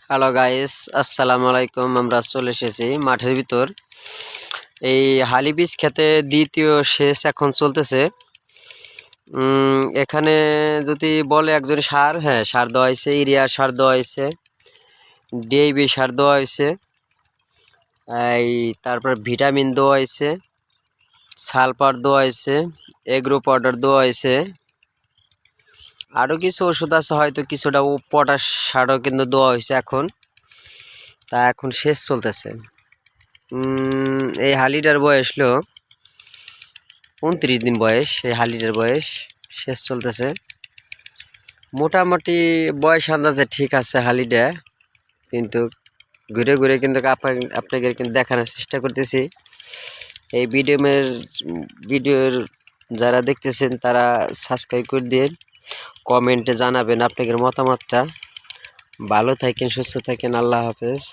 Hello guys, আসসালামু আলাইকুম। আমরা চলে এসেছি মাঠের ভিতর। এই হালি বীজ খেতে দ্বিতীয় সেচ এখন চলতেছে। এখানে যদি বলে একজন সার, হ্যাঁ সার দেওয়া হয়েছে, ইউরিয়া সার দেওয়া হয়েছে, ডিএপি সার দেওয়া হয়েছে, এই তারপর ভিটামিন দেওয়া হয়েছে, সালফার দেওয়া হয়েছে, এগ্রো পাউডার দেওয়া হয়েছে, আরও কিছু ওষুধ আছে, হয়তো কিছুটা পটাশ সারও কিন্তু দেওয়া হয়েছে এখন। তা এখন শেষ চলতেছে। এই হালিটার বয়স হলো 29 দিন বয়স। এই হালিটার বয়স শেষ চলতেছে। মোটামুটি বয়স আন্দাজে ঠিক আছে হালিটা, কিন্তু ঘুরে ঘুরে কিন্তু আপনাকে কিন্তু দেখানোর চেষ্টা করতেছি। এই ভিডিওর যারা দেখতেছেন তারা সাবস্ক্রাইব করে দিন, কমেন্টে জানাবেন আপনাদের মতামতটা। ভালো থাকেন, সুস্থ থাকেন, আল্লাহ হাফেজ।